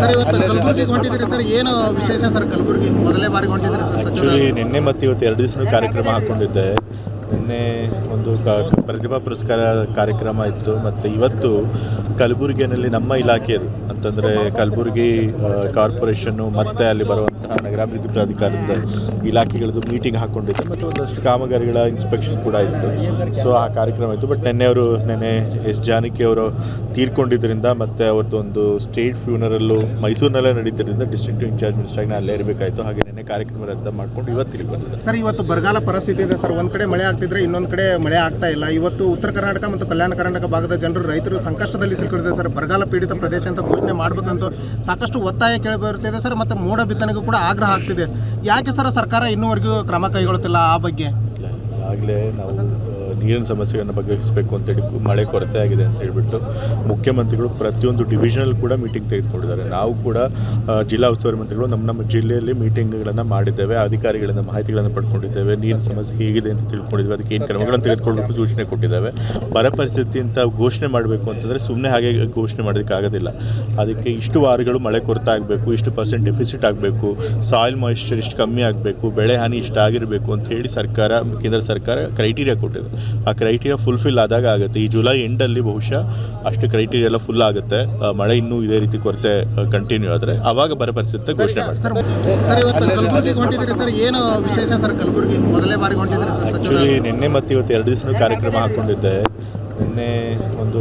Sir ಇವತ್ತು ಕಲಬುರಗಿಗೆ ಹೊಂಟಿದ್ದೀರಿ sir, ಏನು ವಿಶೇಷ ಸರ್? ಕಲಬುರಗಿ ಮೊದಲೇ ಬಾರಿಗೆ ಹೊಂಟಿದ್ದೀರಿ ಸರ್? ಆ್ಯಕ್ಚುಲಿ ನಿನ್ನೆ ಮತ್ತು ಇವತ್ತು 2 ದಿವಸ ಕಾರ್ಯಕ್ರಮ ಹಾಕ್ಕೊಂಡಿದ್ದೆ. ನಿನ್ನೆ ಒಂದು ಪ್ರತಿಭಾ ಪುರಸ್ಕಾರ ಕಾರ್ಯಕ್ರಮ ಇತ್ತು ಮತ್ತು ಇವತ್ತು ಕಲಬುರಗಿಯಲ್ಲಿ ನಮ್ಮ ಇಲಾಖೆಯದು ಅಂತಂದರೆ ಕಲಬುರಗಿ ಕಾರ್ಪೊರೇಷನ್ನು ಮತ್ತು ಅಲ್ಲಿ ಬರುವಂತಹ ನಗರಾಭಿವೃದ್ಧಿ ಪ್ರಾಧಿಕಾರದ ಇಲಾಖೆಗಳದ್ದು ಮೀಟಿಂಗ್ ಹಾಕ್ಕೊಂಡಿದ್ದೆ ಮತ್ತು ಒಂದಷ್ಟು ಕಾಮಗಾರಿಗಳ ಇನ್ಸ್ಪೆಕ್ಷನ್ ಕೂಡ ಇತ್ತು. ಸೊ ಆ ಕಾರ್ಯಕ್ರಮ ಇತ್ತು. ಬಟ್ ನೆನ್ನೆ ಎಸ್ ಜಾನಕಿ ಅವರು ತೀರ್ಕೊಂಡಿದ್ದರಿಂದ ಮತ್ತು ಅವ್ರದ್ದು ಒಂದು ಸ್ಟೇಟ್ ಫ್ಯೂನರಲ್ಲು ಮೈಸೂರಿನಲ್ಲೇ ನಡೀತಿದ್ದರಿಂದ ಡಿಸ್ಟ್ರಿಕ್ಟ್ ಇನ್ಚಾರ್ಜ್ ಮಿನಿಸ್ಟ್ರಾಗಿ ನಾನು ಅಲ್ಲೇ ಇರಬೇಕಾಯಿತು. ಹಾಗೆ ನಿನ್ನೆ ಕಾರ್ಯಕ್ರಮ ರದ್ದು ಮಾಡಿಕೊಂಡು ಇವತ್ತು ಇಲ್ಲಿ ಬಂದಿದೆ. ಸರ್ ಇವತ್ತು ಬರಗಾಲ ಪರಿಸ್ಥಿತಿ ಇದೆ ಸರ್, ಒಂದು ಕಡೆ ಮಳೆ ಆಗ್ತಿದ್ರೆ ಇನ್ನೊಂದು ಕಡೆ ಮಳೆ ಆಗ್ತಾ ಇಲ್ಲ. ಇವತ್ತು ಉತ್ತರ ಕರ್ನಾಟಕ ಮತ್ತು ಕಲ್ಯಾಣ ಕರ್ನಾಟಕ ಭಾಗದ ಜನರು ರೈತರು ಸಂಕಷ್ಟದಲ್ಲಿ ಸಿಲುಕಿದ್ದಾರೆ ಸರ್. ಬರಗಾಲ ಪೀಡಿತ ಪ್ರದೇಶ ಅಂತ ಘೋಷಣೆ ಮಾಡಬೇಕಂತ ಸಾಕಷ್ಟು ಒತ್ತಾಯ ಕೇಳಿಬರುತ್ತಿದೆ ಸರ್, ಮತ್ತು ಮೋಡ ಬಿತ್ತನೆಗೂ ಕೂಡ ಆಗ್ರಹ ಆಗ್ತಿದೆ. ಯಾಕೆ ಸರ್ ಸರ್ಕಾರ ಇನ್ನೂವರೆಗೂ ಕ್ರಮ ಕೈಗೊಳ್ಳುತ್ತಿಲ್ಲ ಆ ಬಗ್ಗೆ? ಆಗಲೇ ನಾವು ನೀರಿನ ಸಮಸ್ಯೆಯನ್ನು ಬಗೆಹರಿಸಬೇಕು ಅಂತೇಳಿ ಮಳೆ ಕೊರತೆ ಆಗಿದೆ ಅಂತ ಹೇಳಿಬಿಟ್ಟು ಮುಖ್ಯಮಂತ್ರಿಗಳು ಪ್ರತಿಯೊಂದು ಡಿವಿಷನಲ್ಲಿ ಕೂಡ ಮೀಟಿಂಗ್ ತೆಗೆದುಕೊಂಡಿದ್ದಾರೆ. ನಾವು ಕೂಡ ಜಿಲ್ಲಾ ಉಸ್ತುವಾರಿ ಮಂತ್ರಿಗಳು ನಮ್ಮ ಜಿಲ್ಲೆಯಲ್ಲಿ ಮೀಟಿಂಗ್ಗಳನ್ನು ಮಾಡಿದ್ದೇವೆ, ಅಧಿಕಾರಿಗಳಿಂದ ಮಾಹಿತಿಗಳನ್ನು ಪಡ್ಕೊಂಡಿದ್ದೇವೆ, ನೀರಿನ ಸಮಸ್ಯೆ ಹೇಗಿದೆ ಅಂತ ತಿಳ್ಕೊಂಡಿದ್ದೇವೆ, ಅದಕ್ಕೆ ಏನು ಕ್ರಮಗಳನ್ನು ತೆಗೆದುಕೊಳ್ಳಬೇಕು ಸೂಚನೆ ಕೊಟ್ಟಿದ್ದೇವೆ. ಬರ ಪರಿಸ್ಥಿತಿ ಅಂತ ಘೋಷಣೆ ಮಾಡಬೇಕು ಅಂತಂದರೆ ಸುಮ್ಮನೆ ಹಾಗೆ ಘೋಷಣೆ ಮಾಡೋದಕ್ಕಾಗೋದಿಲ್ಲ. ಅದಕ್ಕೆ ಇಷ್ಟು ವಾರಗಳು ಮಳೆ ಕೊರತೆ ಆಗಬೇಕು, ಇಷ್ಟು % ಡೆಫಿಸಿಟ್ ಆಗಬೇಕು, ಸಾಯಿಲ್ ಮಾಯಿಶ್ಚರ್ ಇಷ್ಟು ಕಮ್ಮಿ ಆಗಬೇಕು, ಬೆಳೆ ಹಾನಿ ಇಷ್ಟು ಆಗಿರಬೇಕು ಅಂತ ಹೇಳಿ ಕೇಂದ್ರ ಸರ್ಕಾರ ಕ್ರೈಟೀರಿಯಾ ಕೊಟ್ಟಿದೆ. ಆ ಕ್ರೈಟೀರಿಯಾ ಫುಲ್ಫಿಲ್ ಆದಾಗ ಆಗುತ್ತೆ. ಈ ಜುಲೈ ಎಂಡಲ್ಲಿ ಬಹುಶಃ ಅಷ್ಟು ಕ್ರೈಟೀರಿಯಾ ಎಲ್ಲ ಫುಲ್ ಆಗುತ್ತೆ. ಮಳೆ ಇನ್ನೂ ಇದೇ ರೀತಿ ಕೊರತೆ ಕಂಟಿನ್ಯೂ ಆದರೆ ಆವಾಗ ಬರ ಪರಿಸ್ಥಿತಿ ಘೋಷಣೆ ಮಾಡ್ತಾರೆ. ಸರ್ ಇವತ್ತು ಕಲಬುರಗಿಗೆ ಹೊಂಟಿದ್ದೀರಿ ಸರ್, ಏನು ವಿಶೇಷ ಸರ್? ಕಲಬುರಗಿ ಮೊದಲೇ ಬಾರಿಗೆ ಹೊಂಟಿದ್ದೀರಿ ಸರ್? ಆ್ಯಕ್ಚುಲಿ ನಿನ್ನೆ ಮತ್ತು ಇವತ್ತು 2 ದಿವಸ ಕಾರ್ಯಕ್ರಮ ಹಾಕ್ಕೊಂಡಿದ್ದೆ. ನಿನ್ನೆ ಒಂದು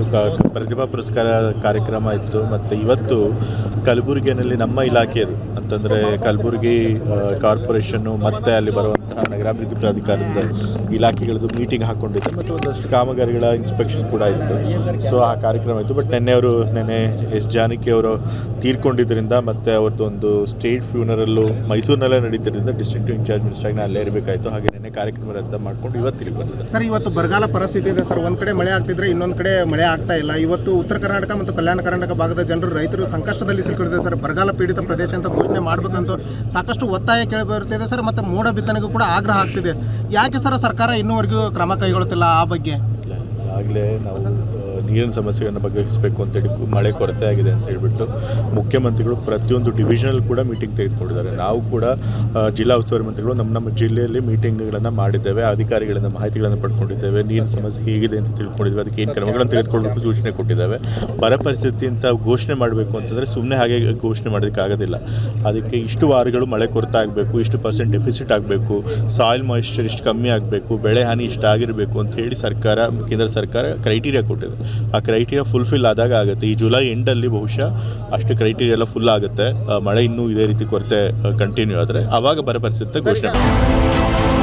ಪ್ರತಿಭಾ ಪುರಸ್ಕಾರ ಕಾರ್ಯಕ್ರಮ ಇತ್ತು ಮತ್ತು ಇವತ್ತು ಕಲಬುರಗಿಯಲ್ಲಿ ನಮ್ಮ ಇಲಾಖೆಯದು ಅಂತಂದರೆ ಕಲಬುರಗಿ ಕಾರ್ಪೊರೇಷನ್ನು ಮತ್ತು ಅಲ್ಲಿ ಬರುವಂತಹ ನಗರಾಭಿವೃದ್ಧಿ ಪ್ರಾಧಿಕಾರದ ಇಲಾಖೆಗಳದ್ದು ಮೀಟಿಂಗ್ ಹಾಕ್ಕೊಂಡಿದ್ದೆ ಮತ್ತು ಒಂದಷ್ಟು ಕಾಮಗಾರಿಗಳ ಇನ್ಸ್ಪೆಕ್ಷನ್ ಕೂಡ ಇತ್ತು. ಸೊ ಆ ಕಾರ್ಯಕ್ರಮ ಇತ್ತು. ಬಟ್ ನೆನ್ನೆ ಎಸ್ ಜಾನಕಿ ಅವರು ತೀರ್ಕೊಂಡಿದ್ದರಿಂದ ಮತ್ತು ಅವ್ರದ್ದು ಒಂದು ಸ್ಟೇಟ್ ಫ್ಯೂನರಲ್ಲು ಮೈಸೂರಿನಲ್ಲೇ ನಡೀತಿದ್ದರಿಂದ ಡಿಸ್ಟ್ರಿಕ್ಟ್ ಇನ್ಚಾರ್ಜ್ ಮಿನಿಸ್ಟ್ರಾಗಿ ನಾನು ಅಲ್ಲೇ ಇರಬೇಕಾಯಿತು. ಹಾಗೆ ನಿನ್ನೆ ಕಾರ್ಯಕ್ರಮ ರದ್ದು ಮಾಡಿಕೊಂಡು ಇವತ್ತು ಇಲ್ಲಿ ಬಂದಿದೆ. ಸರ್ ಇವತ್ತು ಬರಗಾಲ ಪರಿಸ್ಥಿತಿ ಇದೆ ಸರ್, ಒಂದು ಕಡೆ ಮಳೆ ಆಗ್ತಿದ್ರೆ ಇನ್ನೊಂದು ಕಡೆ ಮಳೆ ಆಗ್ತಾ ಇಲ್ಲ. ಇವತ್ತು ಉತ್ತರ ಕರ್ನಾಟಕ ಮತ್ತು ಕಲ್ಯಾಣ ಕರ್ನಾಟಕ ಭಾಗದ ಜನರು ರೈತರು ಸಂಕಷ್ಟದಲ್ಲಿ ಸಿಲುಕಿದ್ದಾರೆ ಸರ್. ಬರಗಾಲ ಪೀಡಿತ ಪ್ರದೇಶ ಅಂತ ಘೋಷಣೆ ಮಾಡಬೇಕಂತ ಸಾಕಷ್ಟು ಒತ್ತಾಯ ಕೇಳಿಬರುತ್ತಿದೆ ಸರ್, ಮತ್ತು ಮೋಡ ಬಿತ್ತನೆಗೂ ಕೂಡ ಆಗ್ರಹ ಆಗ್ತಿದೆ. ಯಾಕೆ ಸರ್ ಸರ್ಕಾರ ಇನ್ನೂವರೆಗೂ ಕ್ರಮ ಕೈಗೊಳ್ಳುತ್ತಿಲ್ಲ ಆ ಬಗ್ಗೆ? ಆಗಲೇ ನಾವು ನೀರಿನ ಸಮಸ್ಯೆಯನ್ನು ಬಗೆಹರಿಸಬೇಕು ಅಂತೇಳಿ ಮಳೆ ಕೊರತೆ ಆಗಿದೆ ಅಂತ ಹೇಳಿಬಿಟ್ಟು ಮುಖ್ಯಮಂತ್ರಿಗಳು ಪ್ರತಿಯೊಂದು ಡಿವಿಷನಲ್ಲಿ ಕೂಡ ಮೀಟಿಂಗ್ ತೆಗೆದುಕೊಂಡಿದ್ದಾರೆ. ನಾವು ಕೂಡ ಜಿಲ್ಲಾ ಉಸ್ತುವಾರಿ ಮಂತ್ರಿಗಳು ನಮ್ಮ ಜಿಲ್ಲೆಯಲ್ಲಿ ಮೀಟಿಂಗ್ಗಳನ್ನು ಮಾಡಿದ್ದೇವೆ, ಅಧಿಕಾರಿಗಳಿಂದ ಮಾಹಿತಿಗಳನ್ನು ಪಡ್ಕೊಂಡಿದ್ದೇವೆ, ನೀರಿನ ಸಮಸ್ಯೆ ಹೇಗಿದೆ ಅಂತ ತಿಳ್ಕೊಂಡಿದ್ದೇವೆ, ಅದಕ್ಕೆ ಏನು ಕ್ರಮಗಳನ್ನು ತೆಗೆದುಕೊಳ್ಳಬೇಕು ಸೂಚನೆ ಕೊಟ್ಟಿದ್ದೇವೆ. ಬರ ಪರಿಸ್ಥಿತಿ ಅಂತ ಘೋಷಣೆ ಮಾಡಬೇಕು ಅಂತಂದರೆ ಸುಮ್ಮನೆ ಹಾಗೆ ಘೋಷಣೆ ಮಾಡೋದಕ್ಕಾಗೋದಿಲ್ಲ. ಅದಕ್ಕೆ ಇಷ್ಟು ವಾರಗಳು ಮಳೆ ಕೊರತೆ ಆಗಬೇಕು, ಇಷ್ಟು % ಡೆಫಿಸಿಟ್ ಆಗಬೇಕು, ಸಾಯಿಲ್ ಮಾಯಿಶ್ಚರ್ ಇಷ್ಟು ಕಮ್ಮಿ ಆಗಬೇಕು, ಬೆಳೆ ಹಾನಿ ಇಷ್ಟು ಆಗಿರಬೇಕು ಅಂತ ಹೇಳಿ ಕೇಂದ್ರ ಸರ್ಕಾರ ಕ್ರೈಟೀರಿಯಾ ಕೊಟ್ಟಿದೆ. ಆ ಕ್ರೈಟೀರಿಯಾ ಫುಲ್ಫಿಲ್ ಆದಾಗ ಆಗುತ್ತೆ. ಈ ಜುಲೈ ಎಂಡಲ್ಲಿ ಬಹುಶಃ ಅಷ್ಟು ಕ್ರೈಟೀರಿಯಾ ಎಲ್ಲ ಫುಲ್ ಆಗುತ್ತೆ. ಮಳೆ ಇನ್ನೂ ಇದೇ ರೀತಿ ಕೊರತೆ ಕಂಟಿನ್ಯೂ ಆದರೆ ಆವಾಗ ಬರ ಪರಿಸ್ಥಿತಿ ಘೋಷಣೆ ಮಾಡ್ತಾರೆ.